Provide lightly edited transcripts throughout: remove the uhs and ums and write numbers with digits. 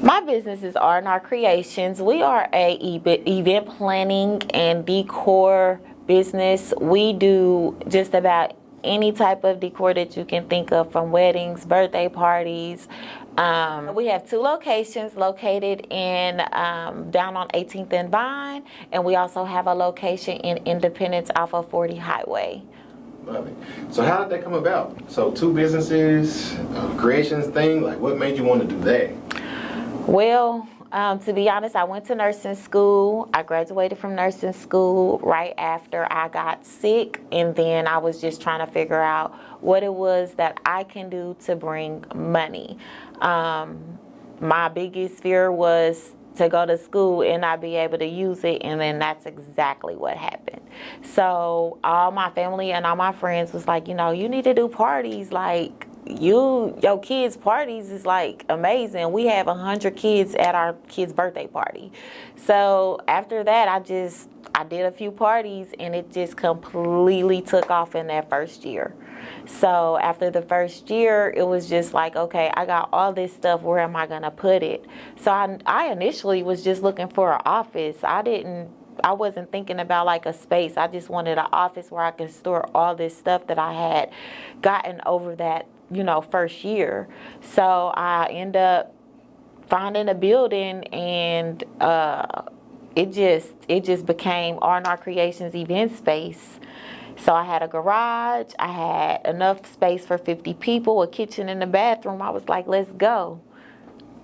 My business is R&R Creations. We are a event planning and decor business. We do just about any type of decor that you can think of, from weddings, birthday parties. We have 2 locations located in down on 18th and Vine, and we also have a location in Independence off of 40 Highway. Love it. So how did that come about? So 2 businesses, creations thing, like what made you want to do that? Well, to be honest, I went to nursing school. I graduated from nursing school right after I got sick, and then I was just trying to figure out what it was that I can do to bring money. My biggest fear was to go to school and not be able to use it, and then that's exactly what happened. So all my family and all my friends was like, you know, you need to do parties, like your kids' parties is like amazing. We have 100 kids at our kids' birthday party. So after that, I did a few parties, and it just completely took off in that first year. So after the first year, it was just like, okay, I got all this stuff, where am I gonna put it? So I initially was just looking for an office. I wasn't thinking about like a space. I just wanted an office where I could store all this stuff that I had gotten over that, you know, first year. So I ended up finding a building, and it just became R&R Creations event space. So I had a garage, I had enough space for 50 people, a kitchen and a bathroom. I was like, let's go.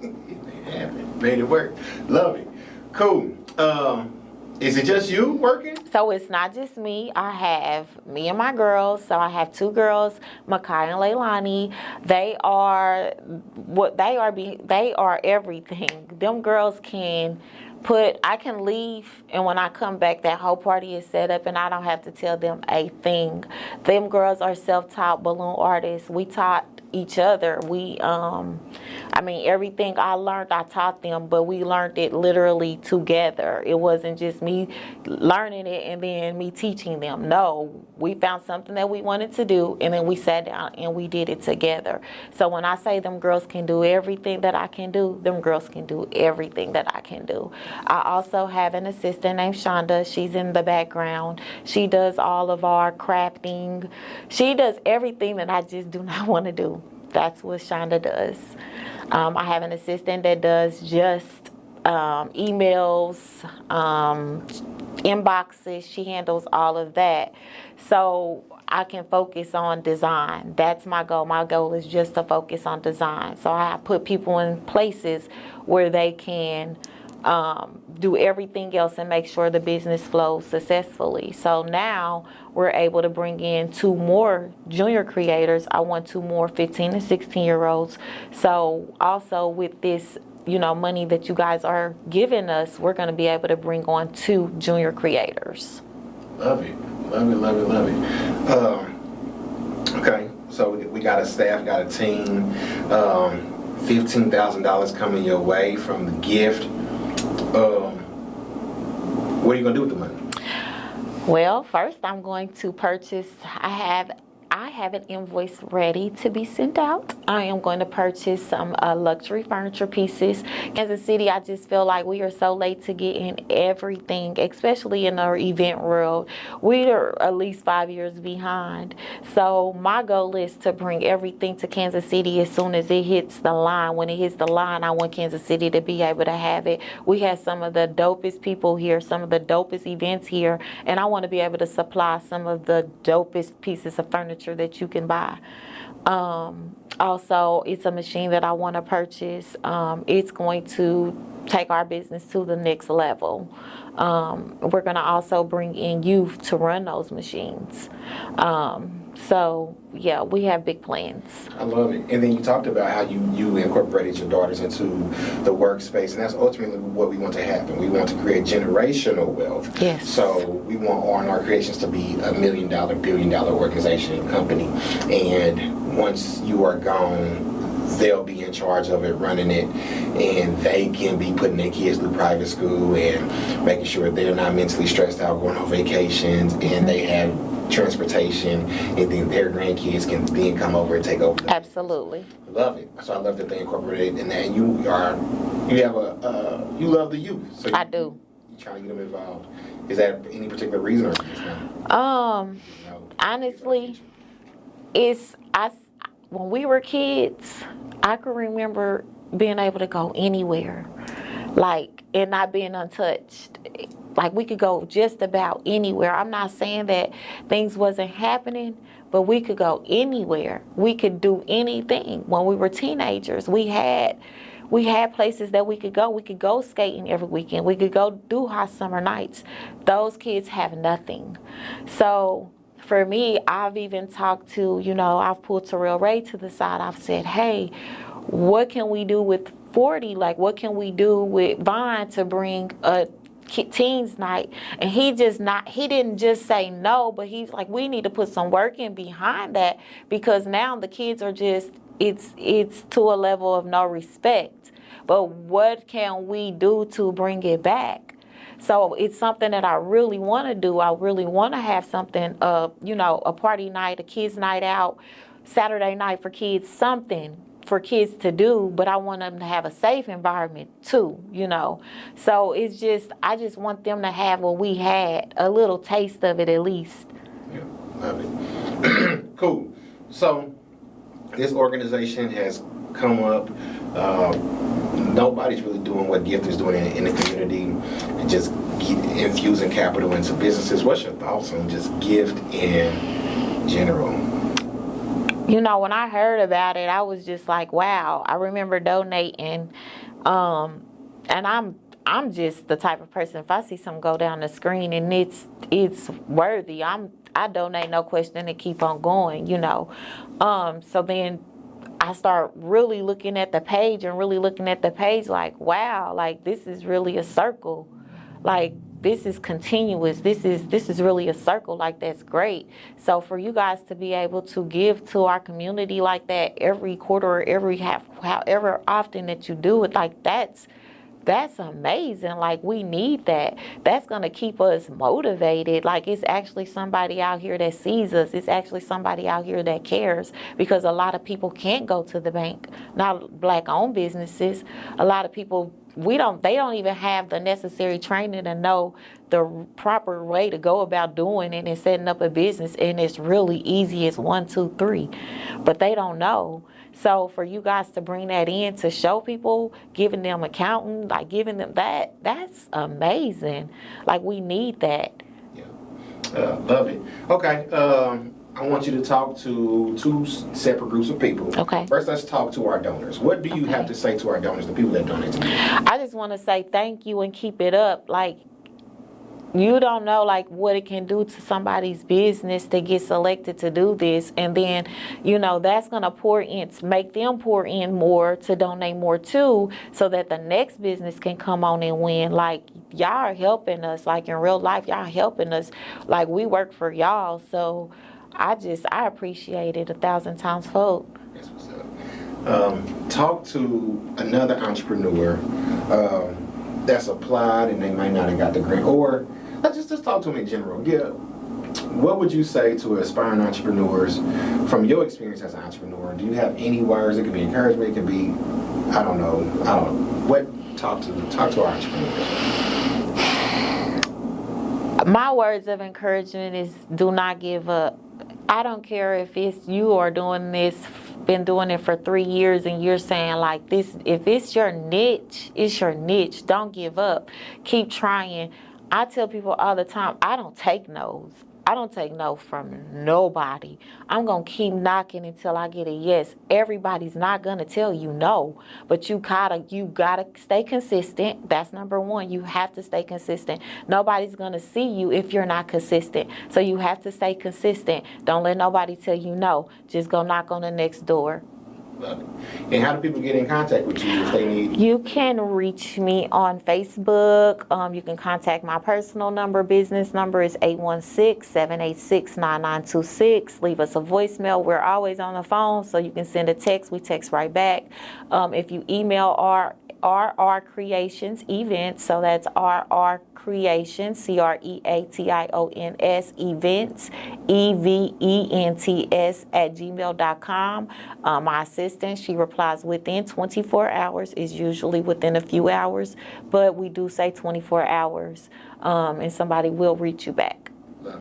Made it work. Love it. Cool. Is it just you working? So it's not just me. I have me and my girls. So I have 2 girls, Makai and Leilani. They are everything. Them girls I can leave, and when I come back, that whole party is set up, and I don't have to tell them a thing. Them girls are self-taught balloon artists. We taught each other. Everything I learned, I taught them, but we learned it literally together. It wasn't just me learning it and then me teaching them. No, we found something that we wanted to do, and then we sat down and we did it together. So when I say them girls can do everything that I can do, them girls can do everything that I can do. I also have an assistant named Shonda. She's in the background. She does all of our crafting. She does everything that I just do not want to do. That's what Shonda does. I have an assistant that does just emails, inboxes. She handles all of that. So I can focus on design. That's my goal. My goal is just to focus on design. So I put people in places where they can do everything else and make sure the business flows successfully. So now we're able to bring in 2 more junior creators. I want 2 more 15 and 16-year-olds. So also with this, you know, money that you guys are giving us, we're going to be able to bring on 2 junior creators. Love it. Love it, love it, love it. Okay, so we got a staff, got a team, $15,000 coming your way from the gift. What are you going to do with the money? Well, first I'm going to purchase, I have an invoice ready to be sent out. I am going to purchase some luxury furniture pieces. Kansas City, I just feel like we are so late to get in everything, especially in our event world. We are at least 5 years behind. So my goal is to bring everything to Kansas City as soon as it hits the line. When it hits the line, I want Kansas City to be able to have it. We have some of the dopest people here, some of the dopest events here, and I want to be able to supply some of the dopest pieces of furniture that you can buy. Also, it's a machine that I want to purchase. It's going to take our business to the next level. We're going to also bring in youth to run those machines. So yeah, we have big plans. I love it. And then you talked about how you incorporated your daughters into the workspace, and that's ultimately what we want to happen. We want to create generational wealth. Yes. So we want R&R Creations to be a $1 million, billion-dollar organization and company. And once you are gone, they'll be in charge of it, running it, and they can be putting their kids through private school and making sure they're not mentally stressed out going on vacations, and they have transportation, and then their grandkids can then come over and take over. Absolutely. Love it. So I love that they incorporated in that. And you are You have you love the youth. So I do. You trying to get them involved. Is that any particular reason or just Honestly, when we were kids, I can remember being able to go anywhere, like, and not being untouched. Like, we could go just about anywhere. I'm not saying that things wasn't happening, but we could go anywhere. We could do anything. When we were teenagers, we had places that we could go. We could go skating every weekend. We could go do hot summer nights. Those kids have nothing. So for me, I've even talked to, I've pulled Terrell Ray to the side. I've said, hey, what can we do with 40? Like, what can we do with Vaughn to bring a teens night? And he didn't just say no, but he's like, we need to put some work in behind that, because now the kids are just, it's to a level of no respect. But what can we do to bring it back? So it's something that I really want to do. I really want to have something, a party night, a kids night out, Saturday night for kids, something for kids to do, but I want them to have a safe environment too, So it's just, I just want them to have what we had, a little taste of it at least. Yeah, love it. Cool. So this organization has come up. Nobody's really doing what G.I.F.T is doing in the community, and just infusing capital into businesses. What's your thoughts on just G.I.F.T in general? When I heard about it, I was just like, wow. I remember donating, and I'm just the type of person, if I see something go down the screen and it's worthy, I donate, no question, and keep on going, So then I start really looking at the page like, wow, like, this is really a circle. Like, this is continuous. This is really a circle. Like, that's great. So for you guys to be able to give to our community like that every quarter or every half, however often that you do it, like, that's amazing. Like, we need that. That's going to keep us motivated. Like, it's actually somebody out here that sees us. It's actually somebody out here that cares, because a lot of people can't go to the bank. Not Black-owned businesses. A lot of people, they don't even have the necessary training to know the proper way to go about doing it and setting up a business. And it's really easy. It's 1, 2, 3. But they don't know. So for you guys to bring that in, to show people, giving them accounting, like giving them that's amazing. Like, we need that. Yeah, love it. Okay, I want you to talk to 2 separate groups of people. Okay. First, let's talk to our donors. What do you have to say to our donors, the people that donate to you? I just want to say thank you and keep it up. Like, you don't know, like, what it can do to somebody's business to get selected to do this, and then that's gonna make them pour in more to donate more too, so that the next business can come on and win. Like, y'all are helping us. Like, in real life, y'all helping us. Like, we work for y'all, so I appreciate it 1,000 times fold. That's what's up. Talk to another entrepreneur that's applied and they might not have got the grant, or let's just talk to them in general. Yeah, what would you say to aspiring entrepreneurs from your experience as an entrepreneur? Do you have any words? It could be encouragement, it could be, I don't know. Talk to our entrepreneurs. My words of encouragement is, do not give up. I don't care if it's you are doing this, been doing it for 3 years, and you're saying like this, if it's your niche, it's your niche. Don't give up. Keep trying. I tell people all the time, I don't take no's. I don't take no from nobody. I'm going to keep knocking until I get a yes. Everybody's not going to tell you no, but you gotta stay consistent. That's number one. You have to stay consistent. Nobody's going to see you if you're not consistent. So you have to stay consistent. Don't let nobody tell you no. Just go knock on the next door. Love it. And how do people get in contact with you if they need? You can reach me on Facebook. You can contact my personal number. Business number is 816-786-9926. Leave us a voicemail. We're always on the phone, so you can send a text. We text right back. If you email R&R Creations events. So that's R&R Creations, Creations, events, events @gmail.com. My assistant, she replies within 24 hours, is usually within a few hours, but we do say 24 hours, and somebody will reach you back.